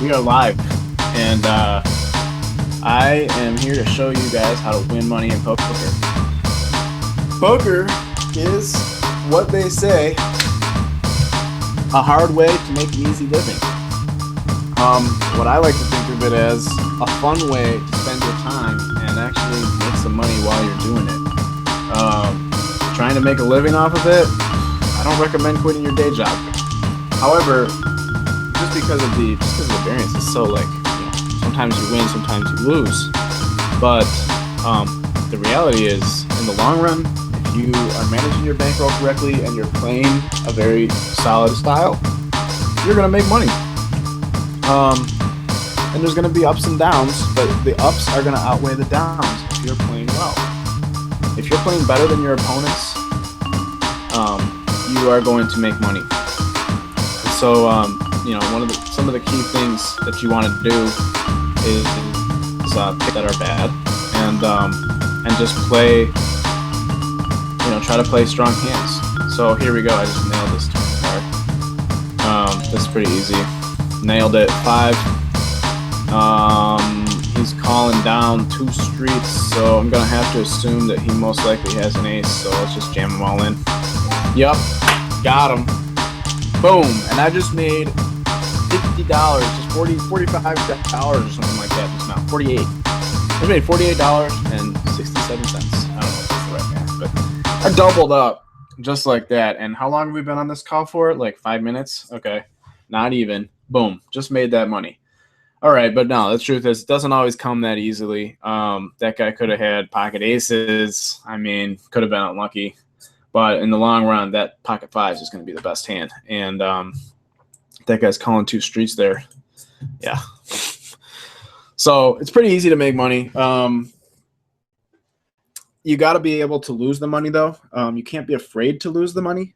We are live, and I am here to show you guys how to win money in poker. Poker is what they say a hard way to make an easy living. What I like to think of it as a fun way to spend your time and actually make some money while you're doing it. Trying to make a living off of it, I don't recommend quitting your day job. However, just because of the variance is so sometimes you win, sometimes you lose. But the reality is, in the long run, if you are managing your bankroll correctly and you're playing a very solid style, you're gonna make money. And there's gonna be ups and downs, but the ups are gonna outweigh the downs if you're playing well. If you're playing better than your opponents, you are going to make money. So, some of the key things that you want to do is pick that are bad and just play. Try to play strong hands. So here we go. I just nailed this turn card. That's pretty easy. Nailed it. 5. He's calling down 2 streets, so I'm gonna have to assume that he most likely has an ace. So let's just jam them all in. Yep, got him. Boom, and I just made $50, just $45 or something like that just now. 48. I just made $48.67. I don't know if that's the right math, but I doubled up just like that. And how long have we been on this call for? Like 5 minutes? Okay, not even. Boom, just made that money. All right, but no, the truth is it doesn't always come that easily. That guy could have had pocket aces. I mean, could have been unlucky. But in the long run, that pocket 5s is going to be the best hand. And that guy's calling 2 streets there. Yeah. So it's pretty easy to make money. You got to be able to lose the money, though. You can't be afraid to lose the money.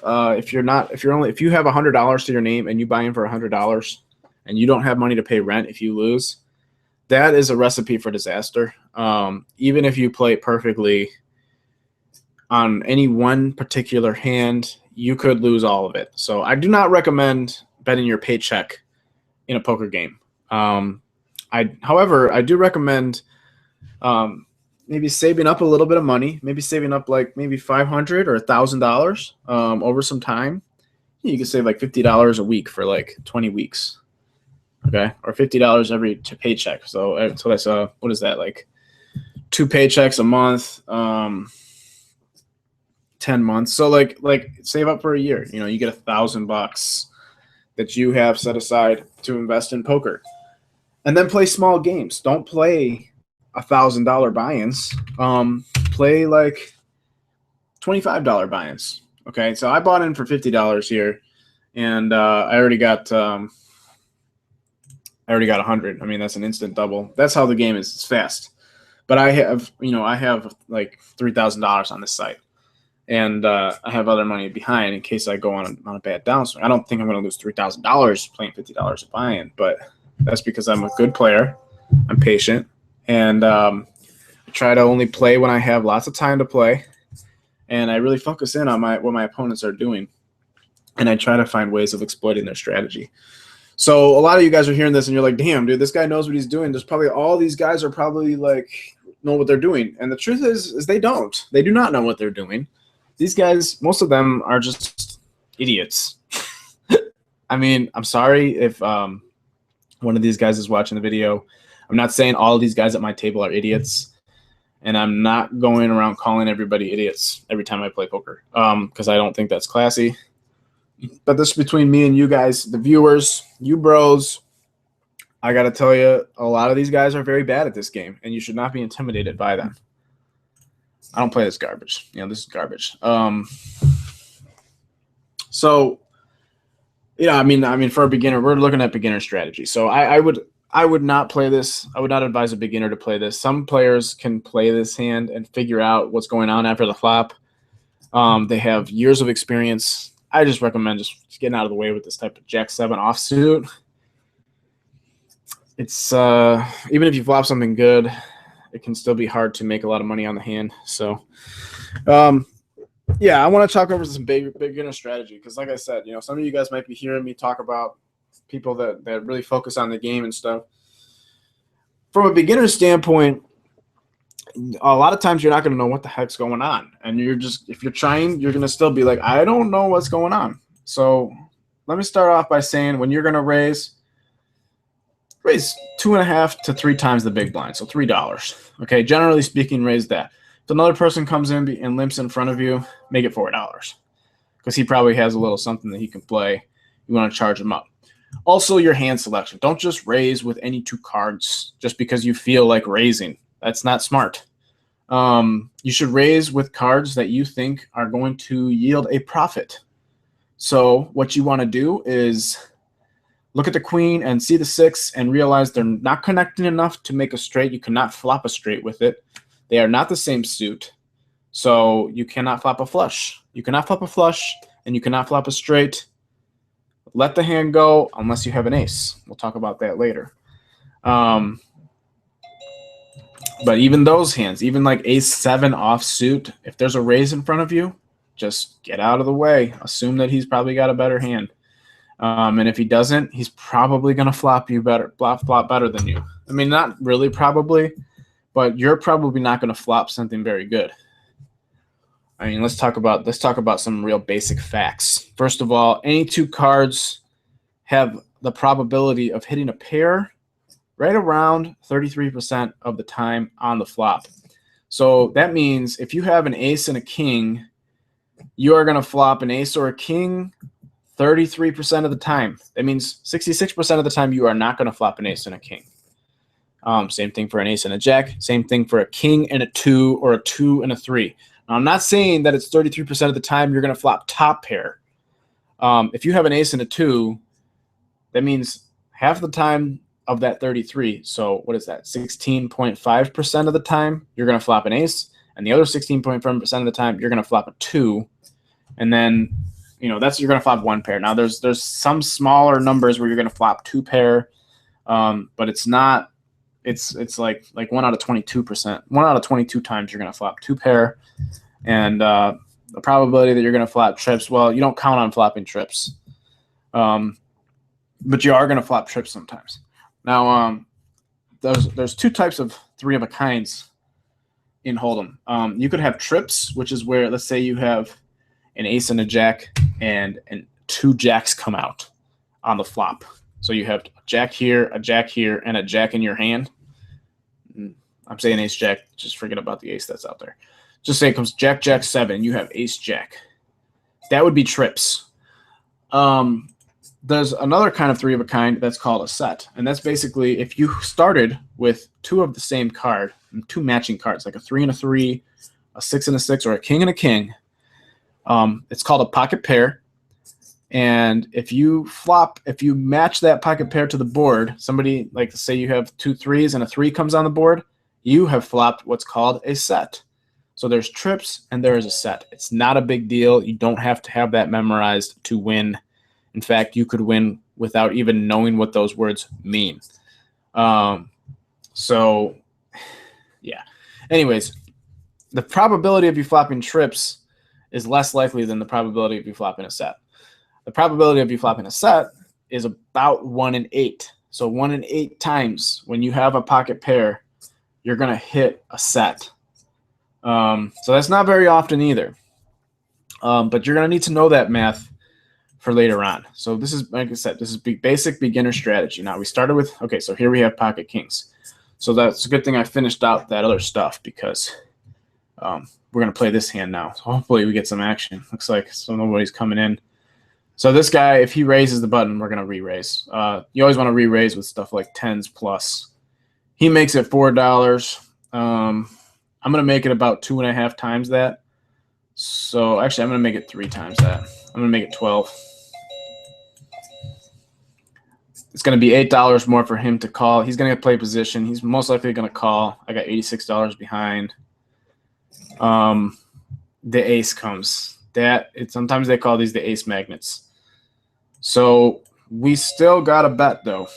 If you have $100 to your name and you buy in for $100 and you don't have money to pay rent if you lose, that is a recipe for disaster. Even if you play perfectly on any one particular hand, you could lose all of it. So I do not recommend betting your paycheck in a poker game. However, I do recommend maybe saving up a little bit of money, maybe saving up maybe $500 or $1,000 over some time. You can save like $50 a week for like 20 weeks. Okay, or $50 every paycheck. So that's what is that, like 2 paychecks a month? 10 months. So like save up for a year. You get $1,000 that you have set aside to invest in poker, and then play small games. Don't play $1,000 buy-ins. Play like $25 buy-ins. Okay, so I bought in for $50 here, and I already got 100. I mean, that's an instant double. That's how the game is. It's fast. But I have like $3,000 on this site. And I have other money behind in case I go on a bad downswing. I don't think I'm going to lose $3,000 playing $50 a buy-in, but that's because I'm a good player. I'm patient, and I try to only play when I have lots of time to play, and I really focus in on what my opponents are doing, and I try to find ways of exploiting their strategy. So a lot of you guys are hearing this, and you're like, "Damn, dude, this guy knows what he's doing." There's probably all these guys are probably like know what they're doing, and the truth is they don't. They do not know what they're doing. These guys, most of them are just idiots. I mean, I'm sorry if one of these guys is watching the video. I'm not saying all of these guys at my table are idiots, and I'm not going around calling everybody idiots every time I play poker because I don't think that's classy. But this is between me and you guys, the viewers, you bros. I got to tell you, a lot of these guys are very bad at this game, and you should not be intimidated by them. I don't play this garbage. This is garbage. So, I mean, for a beginner, we're looking at beginner strategy. So I would not play this. I would not advise a beginner to play this. Some players can play this hand and figure out what's going on after the flop. They have years of experience. I just recommend just getting out of the way with this type of Jack-7 offsuit. It's even if you flop something good, it can still be hard to make a lot of money on the hand. So, yeah, I want to talk over some beginner strategy because, like I said, some of you guys might be hearing me talk about people that really focus on the game and stuff. From a beginner standpoint, a lot of times you're not going to know what the heck's going on. And if you're trying, you're going to still be like, I don't know what's going on. So let me start off by saying when you're going to raise 2.5 to 3 times the big blind. So $3. Okay. Generally speaking, raise that. If another person comes in and limps in front of you, make it $4 because he probably has a little something that he can play. You want to charge him up. Also, your hand selection. Don't just raise with any 2 cards just because you feel like raising. That's not smart. You should raise with cards that you think are going to yield a profit. So what you want to do is look at the queen and see the 6 and realize they're not connecting enough to make a straight. You cannot flop a straight with it. They are not the same suit. So you cannot flop a flush. You cannot flop a flush and you cannot flop a straight. Let the hand go unless you have an ace. We'll talk about that later. But even those hands, even like ace 7 offsuit, if there's a raise in front of you, just get out of the way. Assume that he's probably got a better hand. And if he doesn't, he's probably going to flop better than you. I mean, not really probably, but you're probably not going to flop something very good. I mean, let's talk about some real basic facts. First of all, any 2 cards have the probability of hitting a pair right around 33% of the time on the flop. So that means if you have an ace and a king, you are going to flop an ace or a king 33% of the time. That means 66% of the time you are not going to flop an ace and a king. Same thing for an ace and a jack. Same thing for a king and a 2 or a 2 and a 3. Now, I'm not saying that it's 33% of the time you're going to flop top pair. If you have an ace and a 2, that means half the time of that 33. So what is that? 16.5% of the time you're going to flop an ace, and the other 16.5% of the time you're going to flop a 2. And then, you're going to flop 1 pair. Now, there's some smaller numbers where you're going to flop 2 pair, but it's not. It's like 1 out of 22%. 1 out of 22 times you're going to flop 2 pair, and the probability that you're going to flop trips. Well, you don't count on flopping trips, but you are going to flop trips sometimes. Now, there's 2 types of 3 of a kinds in Hold'em. You could have trips, which is where, let's say you have an ace and a jack, and 2 jacks come out on the flop. So you have a jack here, and a jack in your hand. I'm saying ace jack. Just forget about the ace that's out there. Just say it comes jack, jack, 7. You have ace jack. That would be trips. There's another kind of 3 of a kind that's called a set. And that's basically if you started with 2 of the same card, 2 matching cards, like a 3 and a 3, a 6 and a 6, or a king and a king. It's called a pocket pair. And if you match that pocket pair to the board, somebody, like say you have 2 3s and a 3 comes on the board, you have flopped what's called a set. So there's trips and there is a set. It's not a big deal. You don't have to have that memorized to win. In fact, you could win without even knowing what those words mean. So, yeah. Anyways, the probability of you flopping trips is less likely than the probability of you flopping a set. The probability of you flopping a set is about 1 in 8. So 1 in 8 times when you have a pocket pair, you're going to hit a set. So that's not very often either. But you're going to need to know that math for later on. So this is, like I said, this is basic beginner strategy. Now we started with, okay, so here we have pocket kings. So that's a good thing I finished out that other stuff because we're going to play this hand now. So hopefully we get some action. Looks like nobody's coming in. So this guy, if he raises the button, we're going to re-raise. You always want to re-raise with stuff like 10s plus. He makes it $4. I'm going to make it about 2.5 times that. So actually, I'm going to make it 3 times that. I'm going to make it 12. It's going to be $8 more for him to call. He's going to play position. He's most likely going to call. I got $86 behind. The ace comes. Sometimes they call these the ace magnets. So we still got a bet, though.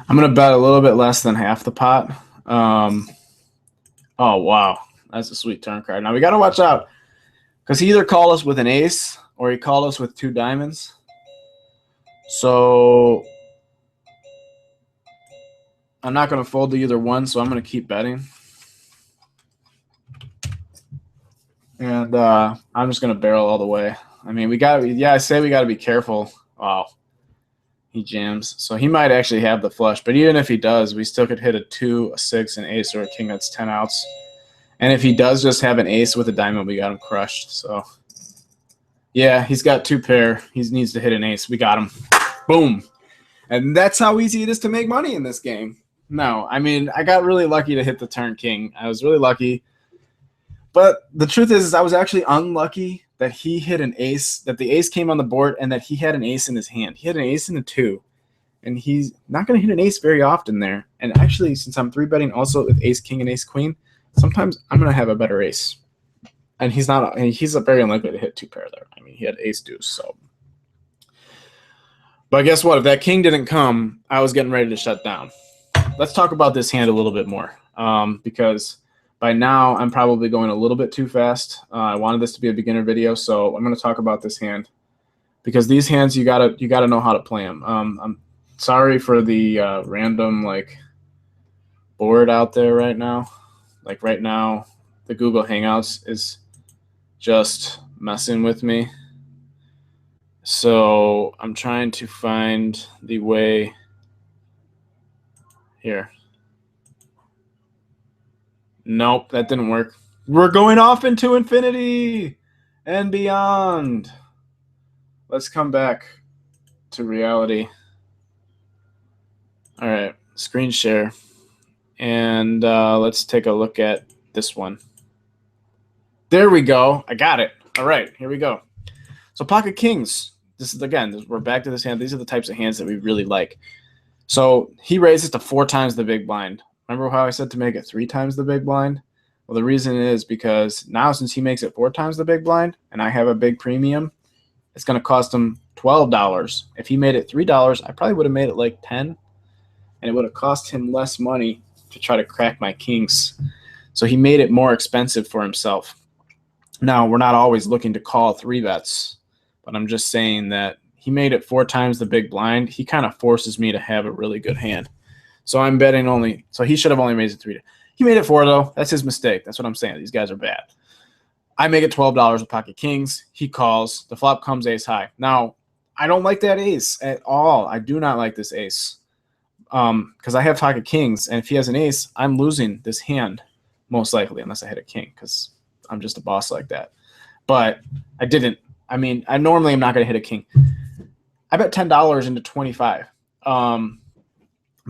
I'm going to bet a little bit less than half the pot. Oh, wow. That's a sweet turn card. Now, we got to watch out because he either called us with an ace or he called us with 2 diamonds. So I'm not going to fold to either one, so I'm going to keep betting. And I'm just going to barrel all the way. I mean, I say we got to be careful. Wow. He jams. So he might actually have the flush. But even if he does, we still could hit a 2, a 6, an ace, or a king that's 10 outs. And if he does just have an ace with a diamond, we got him crushed. So, yeah, he's got 2 pair. He needs to hit an ace. We got him. Boom. And that's how easy it is to make money in this game. No, I mean, I got really lucky to hit the turn king. I was really lucky. But the truth is I was actually unlucky that he hit an ace, that the ace came on the board, and that he had an ace in his hand. He had an ace in a 2. And he's not going to hit an ace very often there. And actually, since I'm 3-betting also with ace king and ace queen, sometimes I'm going to have a better ace. And he's very unlikely to hit 2 pair there. I mean, he had ace deuce, so. But guess what? If that king didn't come, I was getting ready to shut down. Let's talk about this hand a little bit more, because by now I'm probably going a little bit too fast. I wanted this to be a beginner video, so I'm going to talk about this hand, because these hands you gotta know how to play them. I'm sorry for the random board out there right now. Like right now, the Google Hangouts is just messing with me. So I'm trying to find the way here. Nope, that didn't work. We're going off into infinity and beyond. Let's come back to reality. All right, screen share. And let's take a look at this one. There we go. I got it. All right, here we go. So pocket kings. This is, again, we're back to this hand. These are the types of hands that we really like. So he raises to 4 times the big blind. Remember how I said to make it 3 times the big blind? Well, the reason is because now since he makes it 4 times the big blind and I have a big premium, it's going to cost him $12. If he made it $3, I probably would have made it like 10, and it would have cost him less money to try to crack my kings. So he made it more expensive for himself. Now, we're not always looking to call 3 bets, but I'm just saying that he made it 4 times the big blind. He kind of forces me to have a really good hand. So I'm betting only – so he should have only made it 3. He made it 4, though. That's his mistake. That's what I'm saying. These guys are bad. I make it $12 with pocket kings. He calls. The flop comes ace high. Now, I don't like that ace at all. I do not like this ace because I have pocket kings, and if he has an ace, I'm losing this hand most likely unless I hit a king because I'm just a boss like that. But I didn't. I mean, I normally am not going to hit a king. I bet $10 into 25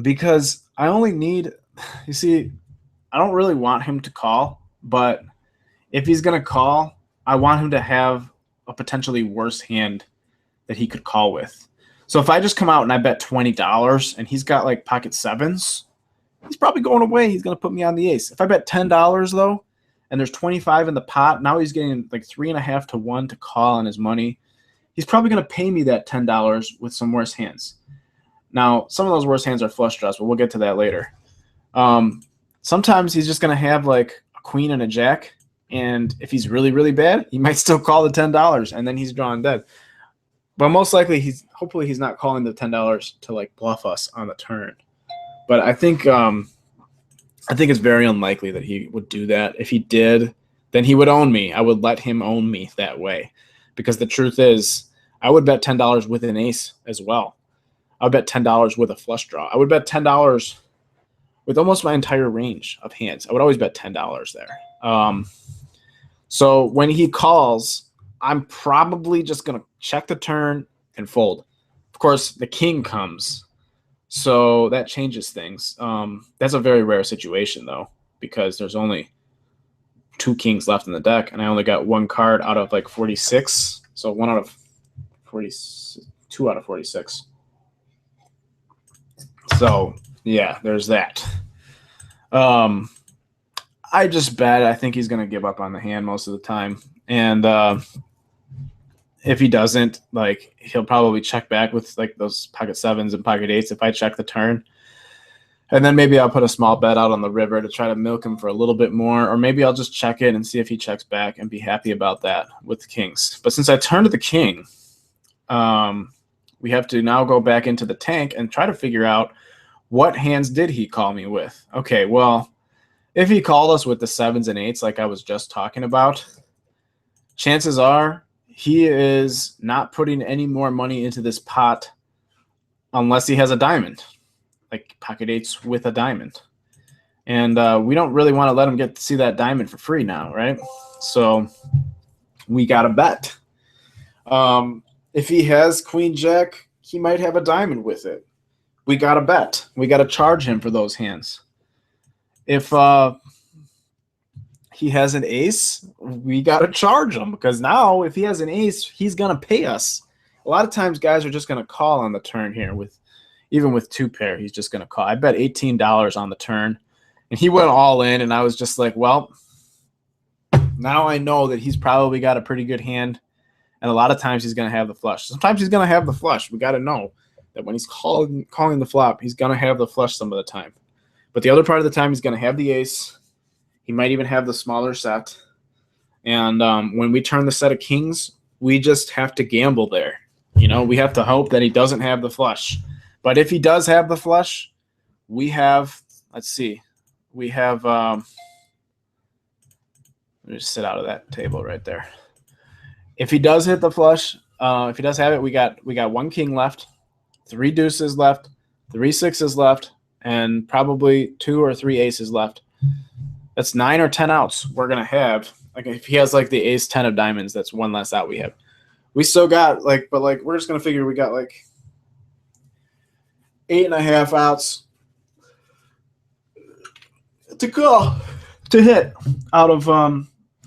because I only need – you see, I don't really want him to call, but if he's going to call, I want him to have a potentially worse hand that he could call with. So if I just come out and I bet $20 and he's got like pocket sevens, he's probably going away. He's going to put me on the ace. If I bet $10 though, and there's 25 in the pot, now he's getting like 3.5 to 1 to call on his money. He's probably going to pay me that $10 with some worse hands. Now, some of those worse hands are flush draws, but we'll get to that later. Sometimes he's just going to have like a queen and a jack, and if he's really, really bad, he might still call the $10, and then he's drawn dead. But most likely, hopefully he's not calling the $10 to like bluff us on the turn. But I think it's very unlikely that he would do that. If he did, then he would own me. I would let him own me that way. Because the truth is, I would bet $10 with an ace as well. I would bet $10 with a flush draw. I would bet $10 with almost my entire range of hands. I would always bet $10 there. So when he calls, I'm probably just going to check the turn and fold. Of course, the king comes. So that changes things. That's a very rare situation, though, because there's only 2 kings left in the deck, and I only got 1 card out of like 46. So 1 out of 46, 2 out of 46. So yeah, there's that. I just bet I think he's going to give up on the hand most of the time, and if he doesn't, like, he'll probably check back with like those pocket sevens and pocket eights if I check the turn. And then maybe I'll put a small bet out on the river to try to milk him for a little bit more. Or maybe I'll just check it and see if he checks back and be happy about that with the kings. But since I turned to the king, we have to now go back into the tank and try to figure out what hands did he call me with. Okay, well, if he called us with the 7s and 8s like I was just talking about, chances are he is not putting any more money into this pot unless he has a diamond, like pocket 8s with a diamond. And we don't really want to let him get to see that diamond for free now, right? So we got to bet. If he has Queen Jack, he might have a diamond with it. We got to bet. We got to charge him for those hands. If he has an ace, we got to charge him, because now if he has an ace, he's going to pay us. A lot of times guys are just going to call on the turn here. Even with 2 pair, he's just going to call. I bet $18 on the turn, and he went all in, and I was just like, well, now I know that he's probably got a pretty good hand, and a lot of times he's going to have the flush. Sometimes he's going to have the flush. We got to know that when he's calling the flop, he's going to have the flush some of the time. But the other part of the time, he's going to have the ace. He might even have the smaller set. And when we turn the set of kings, we just have to gamble there. You know, we have to hope that he doesn't have the flush. But if he does have the flush, we have, let's see, we have, let me just sit out of that table right there. If he does hit the flush, if he does have it, we got 1 king left, 3 deuces left, 3 6s left, and probably 2 or 3 aces left. That's 9 or 10 outs we're going to have. Like if he has like the ace 10 of diamonds, that's one less out we have. We still got but we're just going to figure we got like 8.5 outs to go to hit out of,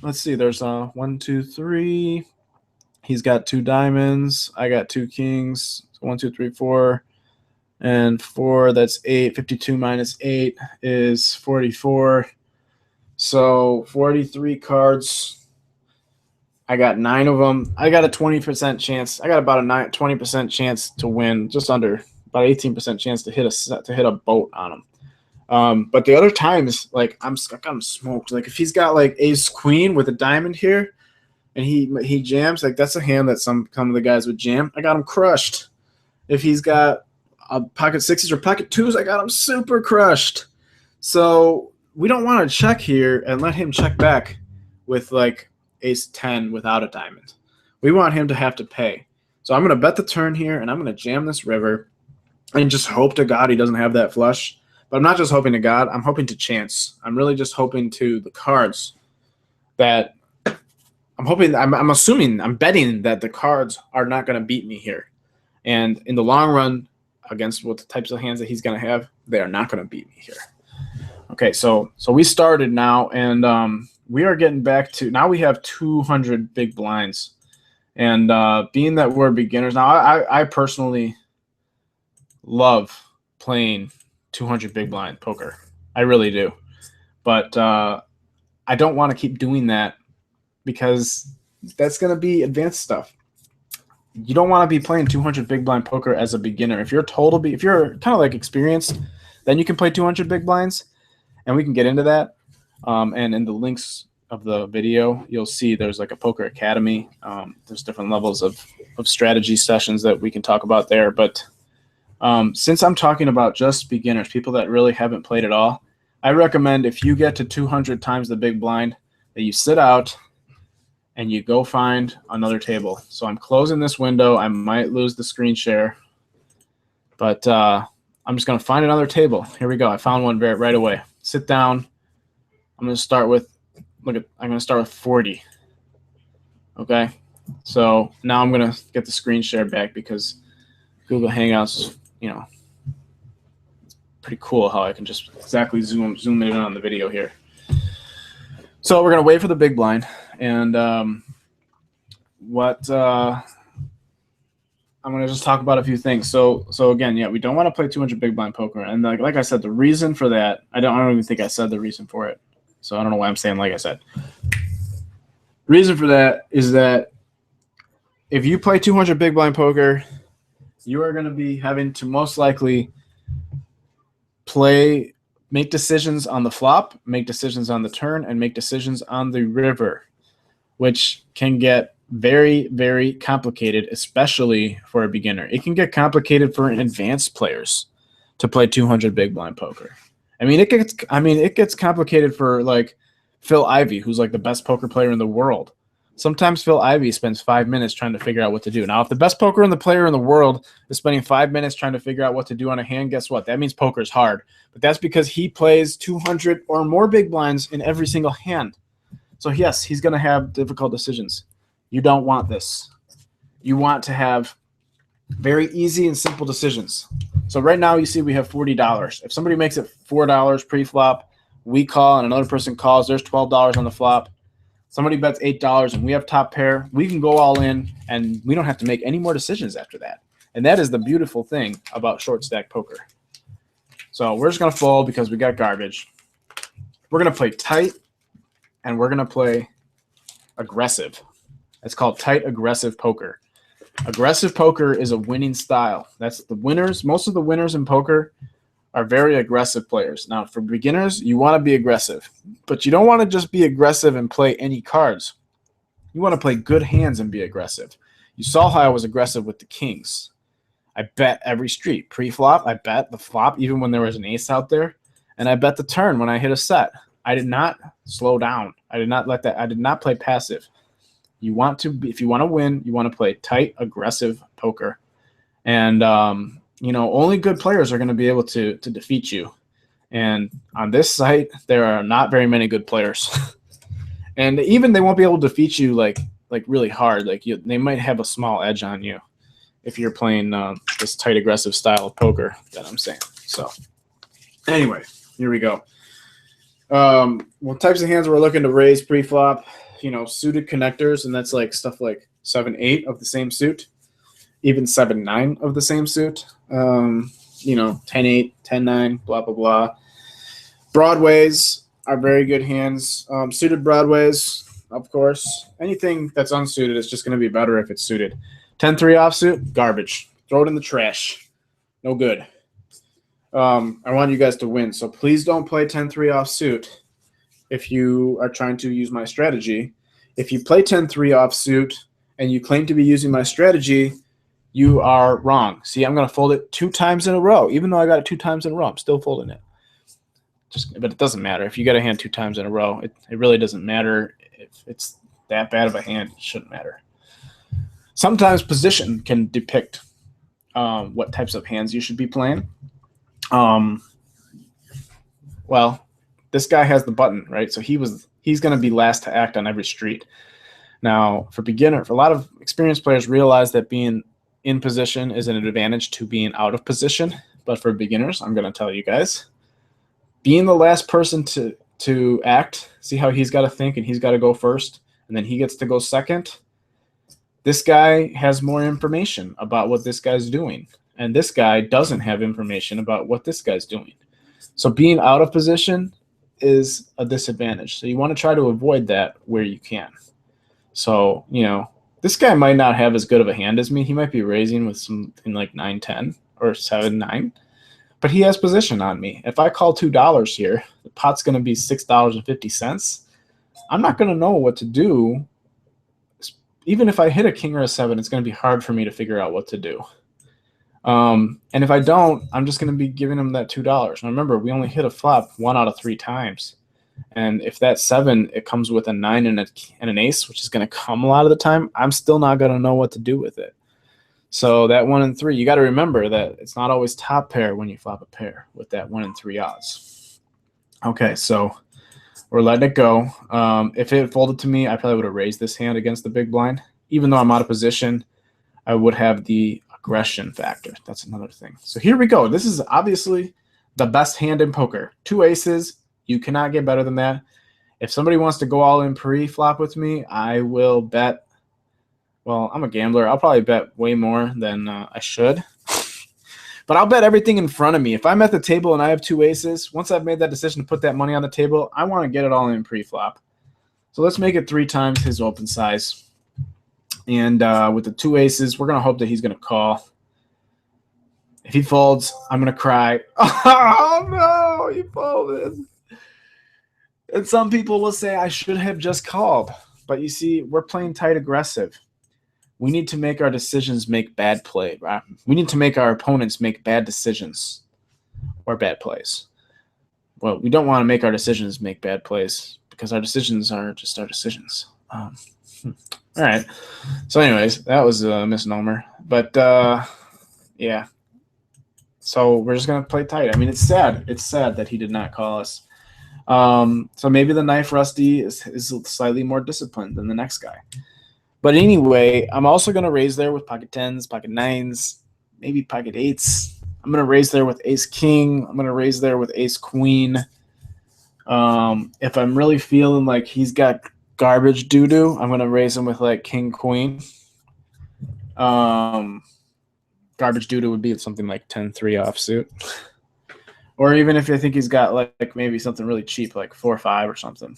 let's see, there's 1, 2, 3. He's got 2 diamonds. I got 2 kings. 1, 2, 3, 4. And 4, that's 8. 52 minus 8 is 44. So 43 cards. I got 9 of them. I got a 20% chance. I got about a 20% chance to win, just under about 18% chance to hit a boat on him. But the other times, like I got him smoked. Like if he's got like ace queen with a diamond here, and he jams, like that's a hand that some of the guys would jam. I got him crushed. If he's got pocket 6s or pocket 2s, I got him super crushed. So we don't want to check here and let him check back with like ace 10 without a diamond. We want him to have to pay. So I'm going to bet the turn here, and I'm going to jam this river and just hope to God he doesn't have that flush. But I'm not just hoping to God. I'm hoping to chance. I'm really just hoping to the cards that I'm assuming, I'm betting that the cards are not going to beat me here. And in the long run, against what the types of hands that he's going to have, they are not going to beat me here. Okay, so we started now, and we are getting back to, now we have 200 big blinds. And being that we're beginners, now I personally love playing 200 big blind poker. I really do. But I don't want to keep doing that, because that's going to be advanced stuff. You don't want to be playing 200 big blind poker as a beginner. If you're kind of like experienced, then you can play 200 big blinds, and we can get into that. And in the links of the video, you'll see there's like a poker academy. There's different levels of strategy sessions that we can talk about there. But since I'm talking about just beginners, people that really haven't played at all, I recommend if you get to 200 times the big blind that you sit out and you go find another table. So I'm closing this window. I might lose the screen share, but I'm just going to find another table. Here we go. I found one right away. Sit down. I'm going to start with, I'm going to start with 40. Okay. So now I'm going to get the screen share back, because Google Hangouts, you know, it's pretty cool how I can just exactly zoom in on the video here. So we're going to wait for the big blind, and I'm going to just talk about a few things. So again, yeah, we don't want to play 200 big blind poker, and like I said, the reason for that, I don't even think I said the reason for it. So I don't know why I'm saying like I said. The reason for that is that if you play 200 big blind poker, you are going to be having to most likely make decisions on the flop, make decisions on the turn, and make decisions on the river, which can get very, very complicated, especially for a beginner. It can get complicated for advanced players to play 200 big blind poker. It gets complicated for like Phil Ivey, who's like the best poker player in the world. Sometimes Phil Ivey spends 5 minutes trying to figure out what to do. Now, if the best poker in the player in the world is spending 5 minutes trying to figure out what to do on a hand, guess what? That means poker's hard. But that's because he plays 200 or more big blinds in every single hand. So yes, he's going to have difficult decisions. You don't want this. You want to have very easy and simple decisions. So right now you see we have $40. If somebody makes it $4 pre-flop, we call and another person calls, there's $12 on the flop. Somebody bets $8 and we have top pair. We can go all in and we don't have to make any more decisions after that. And that is the beautiful thing about short stack poker. So we're just going to fold because we got garbage. We're going to play tight and we're going to play aggressive. It's called tight aggressive poker. Aggressive poker is a winning style. That's the winners. Most of the winners in poker are very aggressive players. Now, for beginners, you want to be aggressive, but you don't want to just be aggressive and play any cards. You want to play good hands and be aggressive. You saw how I was aggressive with the kings. I bet every street. Pre-flop, I bet the flop even when there was an ace out there, and I bet the turn when I hit a set. I did not slow down. I did not let that. I did not play passive. You want to be, if you want to win, you want to play tight, aggressive poker. And only good players are going to be able to defeat you. And on this site, there are not very many good players. And even they won't be able to defeat you like really hard. They might have a small edge on you if you're playing this tight, aggressive style of poker that I'm saying. So anyway, here we go. What types of hands we're looking to raise pre-flop? Suited connectors, and that's like stuff like 7-8 of the same suit, even 7-9 of the same suit. 10-8, 10-9, blah, blah, blah. Broadways are very good hands. Suited broadways, of course. Anything that's unsuited is just going to be better if it's suited. 10-3 offsuit, garbage. Throw it in the trash. No good. I want you guys to win, so please don't play 10-3 offsuit if you are trying to use my strategy. If you play 10-3 offsuit and you claim to be using my strategy, you are wrong. See, I'm going to fold it 2 times in a row. Even though I got it 2 times in a row, I'm still folding it. But it doesn't matter. If you get a hand 2 times in a row, it really doesn't matter. If it's that bad of a hand, it shouldn't matter. Sometimes position can depict what types of hands you should be playing. Well, this guy has the button, right? So he's going to be last to act on every street. Now, for a lot of experienced players realize that being in position is an advantage to being out of position. But for beginners, I'm going to tell you guys, being the last person to act, see how he's got to think and he's got to go first, and then he gets to go second. This guy has more information about what this guy's doing, and this guy doesn't have information about what this guy's doing. So being out of position is a disadvantage. So you want to try to avoid that where you can. So, this guy might not have as good of a hand as me. He might be raising with something like 9-10 or 7-9, but he has position on me. If I call $2 here, the pot's going to be $6.50. I'm not going to know what to do. Even if I hit a king or a 7, it's going to be hard for me to figure out what to do. And if I don't, I'm just going to be giving him that $2. Now remember, we only hit a flop 1 out of 3 times. And if that 7, it comes with a 9 and an ace, which is going to come a lot of the time, I'm still not going to know what to do with it. So that 1 and 3, you got to remember that it's not always top pair when you flop a pair with that 1 and 3 odds. Okay, so we're letting it go. If it folded to me, I probably would have raised this hand against the big blind. Even though I'm out of position, I would have the aggression factor. That's another thing. So here we go. This is obviously the best hand in poker. 2 aces. You cannot get better than that. If somebody wants to go all in pre-flop with me, I will bet. Well, I'm a gambler. I'll probably bet way more than I should. But I'll bet everything in front of me. If I'm at the table and I have 2 aces, once I've made that decision to put that money on the table, I want to get it all in pre-flop. So let's make it 3 times his open size. And with the 2 aces, we're going to hope that he's going to call. If he folds, I'm going to cry. Oh, no, he folded. And some people will say I should have just called. But you see, we're playing tight aggressive. We need to make our decisions make bad play. We need to make our opponents make bad decisions or bad plays. Well, we don't want to make our decisions make bad plays because our decisions are just our decisions. All right. So anyways, that was a misnomer. But yeah. So we're just going to play tight. I mean, it's sad. It's sad that he did not call us. So maybe the knife Rusty is slightly more disciplined than the next guy. But anyway, I'm also going to raise there with pocket tens, pocket nines, maybe pocket eights. I'm going to raise there with ace king. I'm going to raise there with ace queen. If I'm really feeling like he's got garbage doo-doo, I'm going to raise him with like king queen. Garbage doo-doo would be something like 10-3 offsuit. Or even if I think he's got like maybe something really cheap, like 4-5 or something.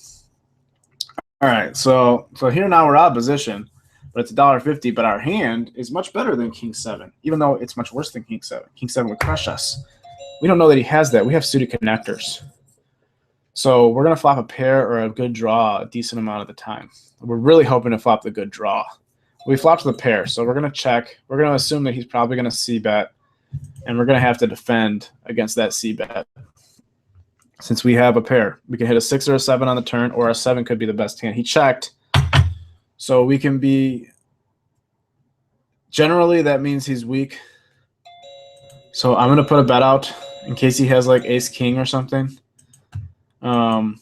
All right, so here now we're out of position, but it's $1.50. But our hand is much better than King 7, even though it's much worse than King 7. King 7 would crush us. We don't know that he has that. We have suited connectors. So we're going to flop a pair or a good draw a decent amount of the time. We're really hoping to flop the good draw. We flopped the pair, so we're going to check. We're going to assume that he's probably going to c-bet, and we're going to have to defend against that c-bet. Since we have a pair, we can hit a 6 or a 7 on the turn, or a 7 could be the best hand. He checked, so we can be – generally that means he's weak. So I'm going to put a bet out in case he has like ace-king or something. I'm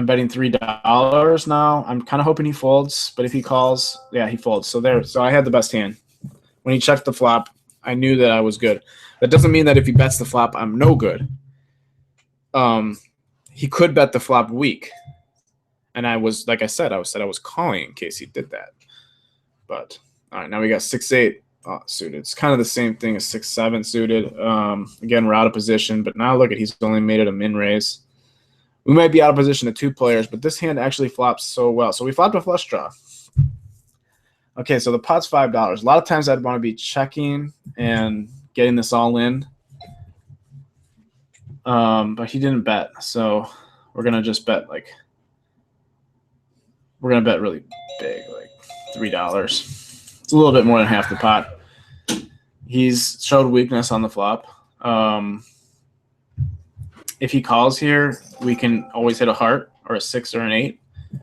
betting $3 now. I'm kind of hoping he folds, but if he calls, yeah, he folds. So there. So I had the best hand. When he checked the flop, I knew that I was good. That doesn't mean that if he bets the flop, I'm no good. He could bet the flop weak, and I was, like I said, I was calling in case he did that. But all right, now we got 6-8 suited. It's kind of the same thing as 6-7 suited. Again, we're out of position, but now look at, he's only made it a min raise. We might be out of position to 2 players, but this hand actually flops so well. So we flopped a flush draw. Okay, so the pot's $5. A lot of times I'd want to be checking and getting this all in. But he didn't bet, so we're going to just bet like – we're going to bet really big, like $3. It's a little bit more than half the pot. He's showed weakness on the flop. If he calls here, we can always hit a heart or a 6 or an 8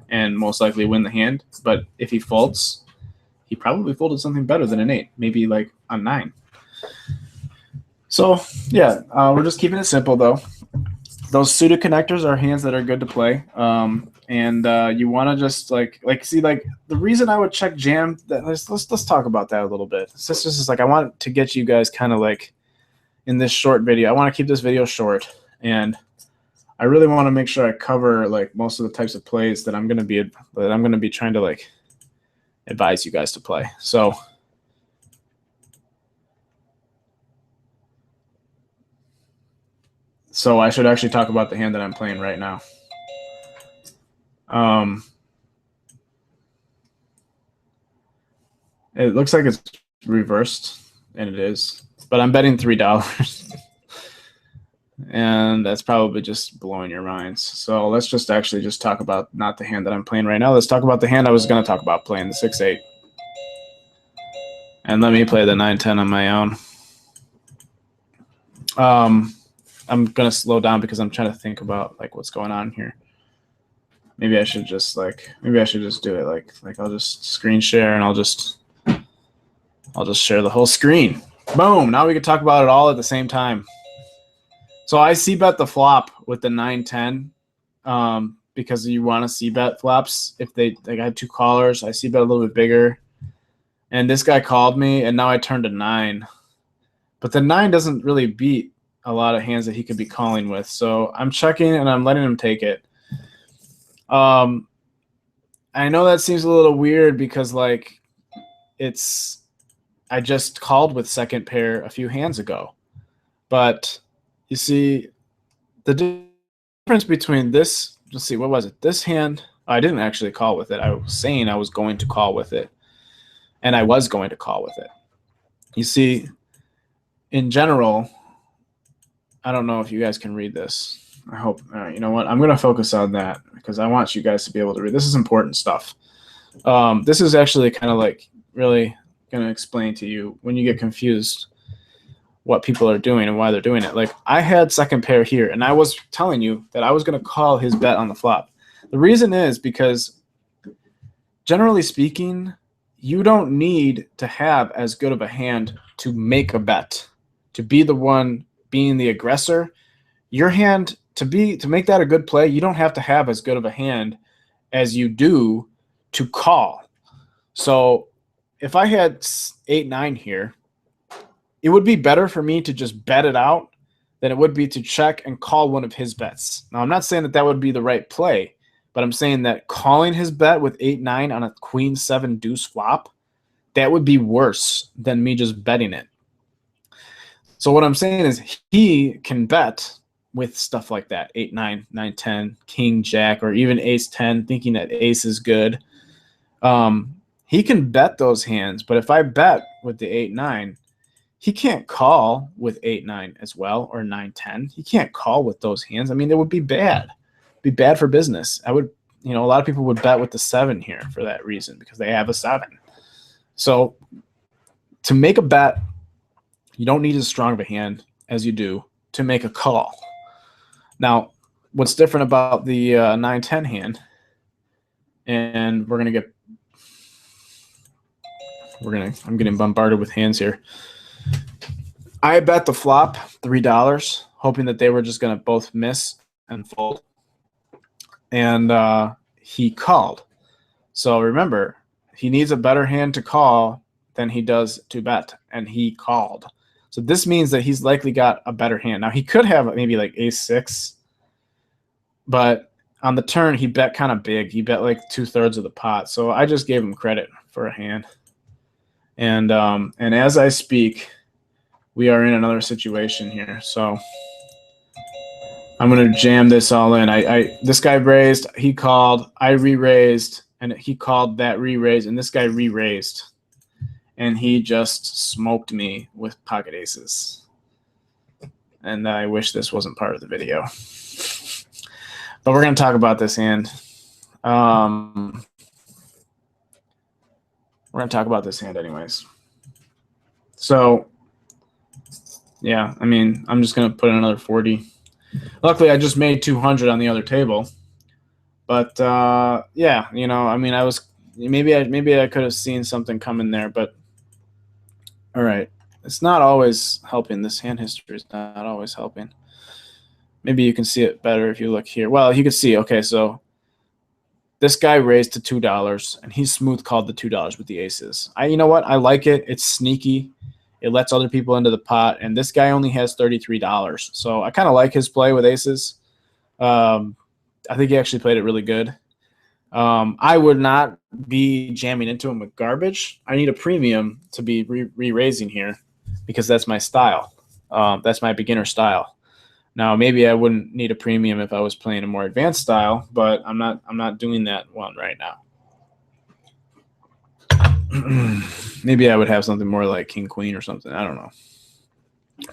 and most likely win the hand. But if he folds, he probably folded something better than an 8, maybe like a 9. So, yeah, we're just keeping it simple, though. Those suited connectors are hands that are good to play. And you want to just, see, the reason I would check jam, let's talk about that a little bit. It's just like I want to get you guys kind of like in this short video. I want to keep this video short. And I really want to make sure I cover like most of the types of plays that I'm going to be trying to like advise you guys to play. So I should actually talk about the hand that I'm playing right now. It looks like it's reversed, and it is, but I'm betting $3. And that's probably just blowing your minds. So let's just actually just talk about not the hand that I'm playing right now. Let's talk about the hand I was going to talk about playing, the 6-8. And let me play the 9-10 on my own. I'm going to slow down because I'm trying to think about like what's going on here. Maybe I should just do it like I'll just screen share and I'll just share the whole screen. Boom. Now we can talk about it all at the same time. So I c-bet the flop with the 9-10 because you want to c-bet flops. If I had 2 callers, I c-bet a little bit bigger. And this guy called me, and now I turned to 9. But the 9 doesn't really beat a lot of hands that he could be calling with. So I'm checking, and I'm letting him take it. I know that seems a little weird because, like, I just called with second pair a few hands ago. But you see, the difference between this, let's see, what was it? This hand, I didn't actually call with it. I was saying I was going to call with it, and I was going to call with it. You see, in general, I don't know if you guys can read this. I hope. All right, you know what? I'm going to focus on that because I want you guys to be able to read. This is important stuff. This is actually kind of like really going to explain to you when you get confused what people are doing and why they're doing it. Like I had second pair here, and I was telling you that I was going to call his bet on the flop. The reason is because generally speaking, you don't need to have as good of a hand to make a bet, to be the one being the aggressor. Your hand to make that a good play, you don't have to have as good of a hand as you do to call. So if I had 8-9 here, it would be better for me to just bet it out than it would be to check and call one of his bets. Now, I'm not saying that would be the right play, but I'm saying that calling his bet with 8-9 on a queen 7 deuce flop, that would be worse than me just betting it. So what I'm saying is he can bet with stuff like that, 8-9, 9-10, king jack, or even ace-10, thinking that ace is good. He can bet those hands, but if I bet with the 8-9, he can't call with 8-9 as well, or 9-10. He can't call with those hands. I mean, it would be bad. It'd be bad for business. I would, a lot of people would bet with the 7 here for that reason, because they have a 7. So to make a bet, you don't need as strong of a hand as you do to make a call. Now, what's different about the 9-10 hand, and I'm getting bombarded with hands here. I bet the flop $3, hoping that they were just going to both miss and fold. And he called. So remember, he needs a better hand to call than he does to bet, and he called. So this means that he's likely got a better hand. Now, he could have maybe like ace-6, but on the turn, he bet kind of big. He bet like 2/3 of the pot. So I just gave him credit for a hand. And as I speak, we are in another situation here. So I'm going to jam this all in. This guy raised, he called, I re-raised, and he called that re-raise, and this guy re-raised. And he just smoked me with pocket aces. And I wish this wasn't part of the video. But we're going to talk about this hand. We're going to talk about this hand anyways. So, yeah, I mean, I'm just going to put in another 40. Luckily, I just made 200 on the other table. But, yeah, I mean, I was maybe I could have seen something coming there, but all right. It's not always helping. This hand history is not always helping. Maybe you can see it better if you look here. Well, you can see, okay, so this guy raised to $2, and he smooth called the $2 with the aces. You know what? I like it. It's sneaky. It lets other people into the pot, and this guy only has $33. So I kind of like his play with aces. I think he actually played it really good. I would not be jamming into him with garbage. I need a premium to be re-raising here because that's my style. That's my beginner style. Now, maybe I wouldn't need a premium if I was playing a more advanced style, but I'm not doing that one right now. Maybe I would have something more like King Queen or something. I don't know.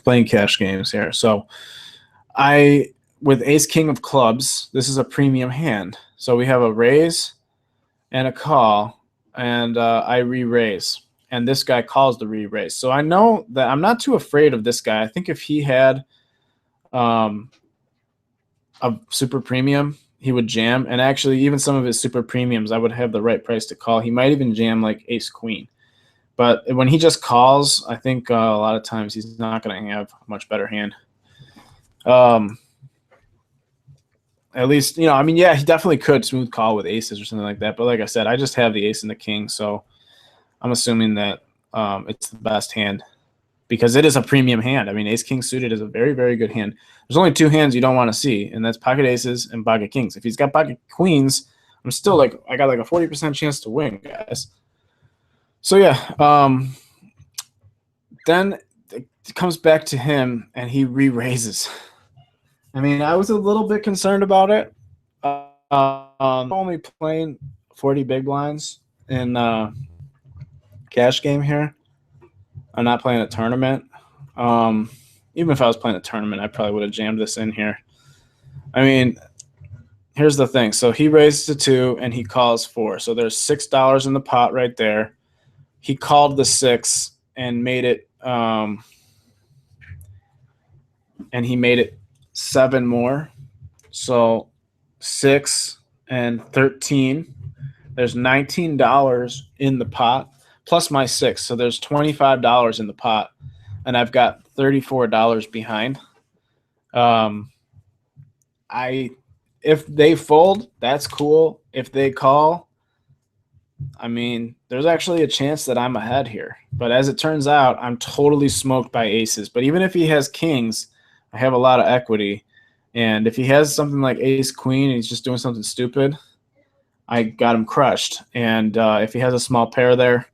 Playing cash games here. So with Ace King of Clubs, this is a premium hand. So we have a raise and a call, and I re-raise. And this guy calls the re-raise. So I know that I'm not too afraid of this guy. I think if he had a super premium, he would jam. And actually, even some of his super premiums, I would have the right price to call. He might even jam like Ace Queen. But when he just calls, I think a lot of times he's not going to have a much better hand. At least, I mean, yeah, he definitely could smooth call with aces or something like that. But like I said, I just have the ace and the king, so I'm assuming that it's the best hand because it is a premium hand. I mean, ace king suited is a very, very good hand. There's only 2 hands you don't want to see, and that's pocket aces and pocket kings. If he's got pocket queens, I'm still like, I got like a 40% chance to win, guys. So yeah, then it comes back to him, and he re-raises. I mean, I was a little bit concerned about it. Only playing 40 big blinds in cash game here. I'm not playing a tournament. Even if I was playing a tournament, I probably would have jammed this in here. I mean, here's the thing. So he raises to 2 and he calls 4. So there's $6 in the pot right there. He called the 6 and made it and he made it 7 more. So 6 and 13. There's $19 in the pot plus my 6. So there's $25 in the pot, and I've got $34 behind. If they fold, that's cool. If they call, I mean, there's actually a chance that I'm ahead here. But as it turns out, I'm totally smoked by aces. But even if he has kings, I have a lot of equity. And if he has something like ace queen and he's just doing something stupid, I got him crushed. And if he has a small pair there,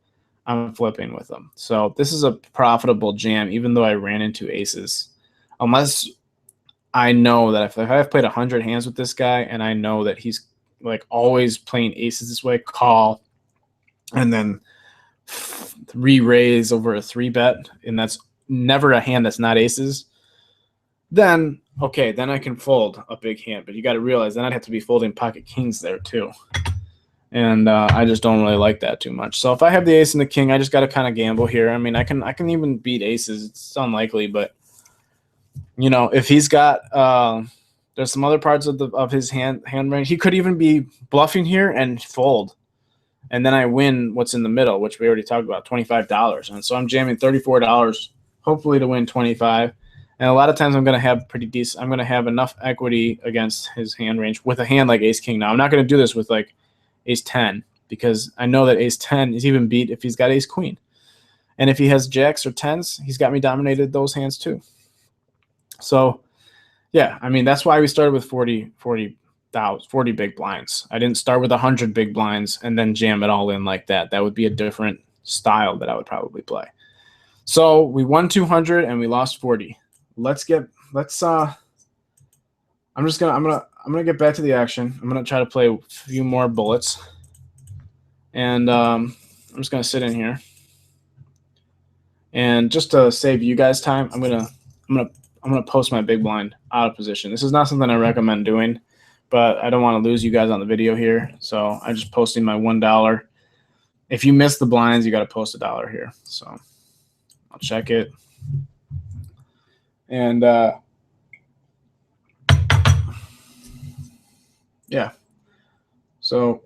I'm flipping with him. So this is a profitable jam, even though I ran into aces. Unless I know that if I've played 100 hands with this guy and I know that he's like always playing aces this way, call, and then re-raise over a 3-bet, and that's never a hand that's not aces, then okay, then I can fold a big hand. But you got to realize then I'd have to be folding pocket kings there too. And I just don't really like that too much. So if I have the ace and the king, I just got to kind of gamble here. I mean, I can even beat aces. It's unlikely, but you know, if he's got there's some other parts of his hand range. He could even be bluffing here and fold, and then I win what's in the middle, which we already talked about, $25. And so I'm jamming $34, hopefully to win 25. And a lot of times I'm going to have pretty decent. I'm going to have enough equity against his hand range with a hand like ace king. Now I'm not going to do this with like ace 10 because I know that ace 10 is even beat if he's got ace queen. And if he has jacks or 10s, he's got me dominated those hands too. So, yeah, I mean, that's why we started with 40 big blinds. I didn't start with 100 big blinds and then jam it all in like that. That would be a different style that I would probably play. So we won 200 and we lost 40. I'm gonna get back to the action. I'm gonna try to play a few more bullets, and I'm just gonna sit in here. And just to save you guys time, I'm gonna post my big blind out of position. This is not something I recommend doing, but I don't want to lose you guys on the video here, so I'm just posting my $1. If you miss the blinds, you got to post $1 here. So I'll check it, and yeah. So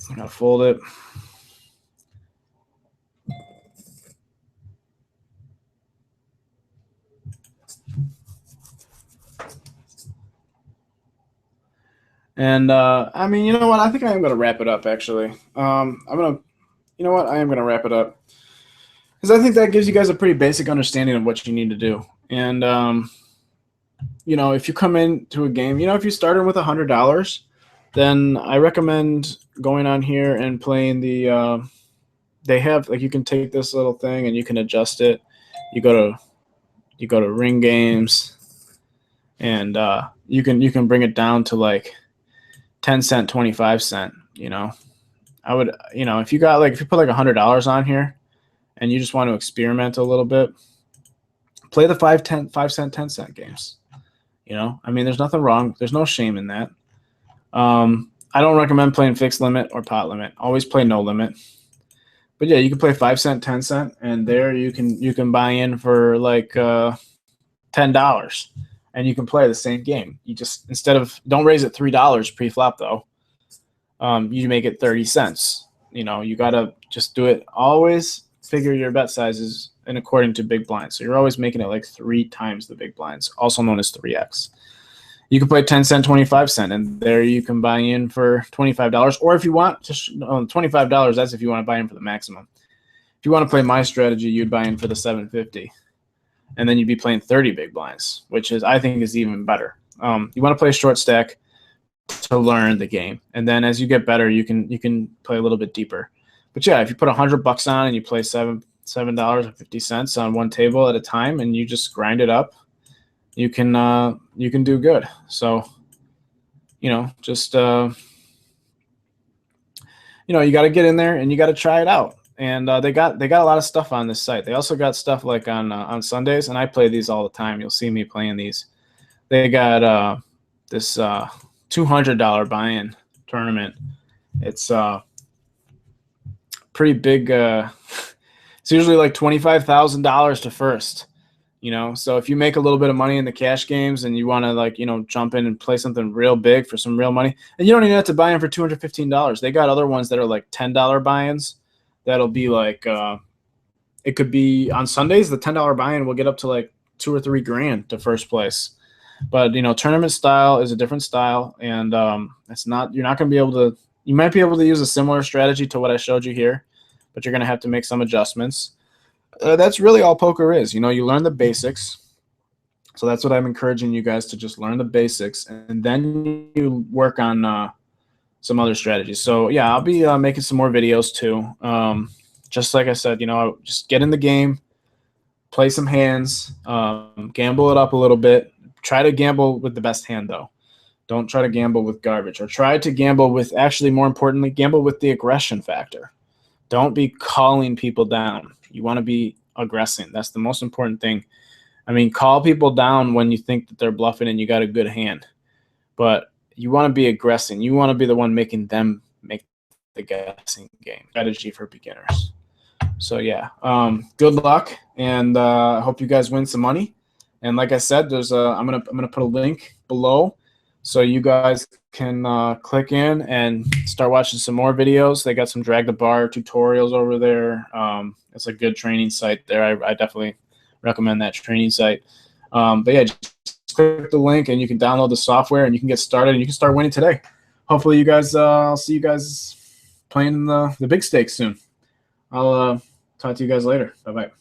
I gotta fold it. And I mean, you know what? I think I am gonna wrap it up. Actually, you know what? I am gonna wrap it up because I think that gives you guys a pretty basic understanding of what you need to do. And you know, if you come into a game, you know, if you started with $100, then I recommend going on here and playing the. They have like you can take this little thing and you can adjust it. You go to ring games, and you can bring it down to like 10 cent, 25 cent. You know, I would, you know, if you put like $100 on here, and you just want to experiment a little bit, play the 5 cent, 10 cent games. You know, I mean, there's nothing wrong. There's no shame in that. I don't recommend playing fixed limit or pot limit. Always play no limit. But yeah, you can play 5 cent, 10 cent, and there you can buy in for like $10, and you can play the same game. You just don't raise it $3 pre-flop though. You make it 30 cents. You know, you gotta just do it. Always figure your bet sizes in according to big blinds. So you're always making it like 3 times the big blinds, also known as 3x. You can play 10 cent, 25 cent, and there you can buy in for $25. Or if you want just $25, that's if you want to buy in for the maximum. If you want to play my strategy, you'd buy in for the 750, and then you'd be playing 30 big blinds, which I think is even better. You want to play a short stack to learn the game, and then as you get better, you can play a little bit deeper. But yeah, if you put $100 on and you play $7.50 on one table at a time, and you just grind it up, you can do good. So, you know, just you know, you got to get in there and you got to try it out. And they got a lot of stuff on this site. They also got stuff like on Sundays, and I play these all the time. You'll see me playing these. they got this $200 buy-in tournament. It's pretty big. It's usually like $25,000 to first. You know, so if you make a little bit of money in the cash games and you want to, like, you know, jump in and play something real big for some real money, and you don't even have to buy in for $215. They got other ones that are like $10 buy-ins. That'll be like it could be on Sundays. The $10 buy-in will get up to like $2 or $3 grand to first place. But, you know, tournament style is a different style, and it's not, you're not going to be able to. You might be able to use a similar strategy to what I showed you here, but you're going to have to make some adjustments. That's really all poker is. You know, you learn the basics. So that's what I'm encouraging you guys to just learn the basics, and then you work on some other strategies. So yeah, I'll be making some more videos too. Just like I said, you know, just get in the game, play some hands, gamble it up a little bit. Try to gamble with the best hand though. Don't try to gamble with garbage, or try to gamble with, actually more importantly, gamble with the aggression factor. Don't be calling people down. You want to be aggressing. That's the most important thing. I mean, call people down when you think that they're bluffing and you got a good hand. But you want to be aggressing. You want to be the one making them make the guessing game. Strategy for beginners. So yeah, good luck, and I hope you guys win some money. And like I said, there's I'm gonna put a link below, so you guys can click in and start watching some more videos. They got some drag the bar tutorials over there. It's a good training site there. I definitely recommend that training site. But yeah, just click the link and you can download the software and you can get started and you can start winning today. Hopefully you guys, I'll see you guys playing the big stakes soon. I'll talk to you guys later. Bye-bye.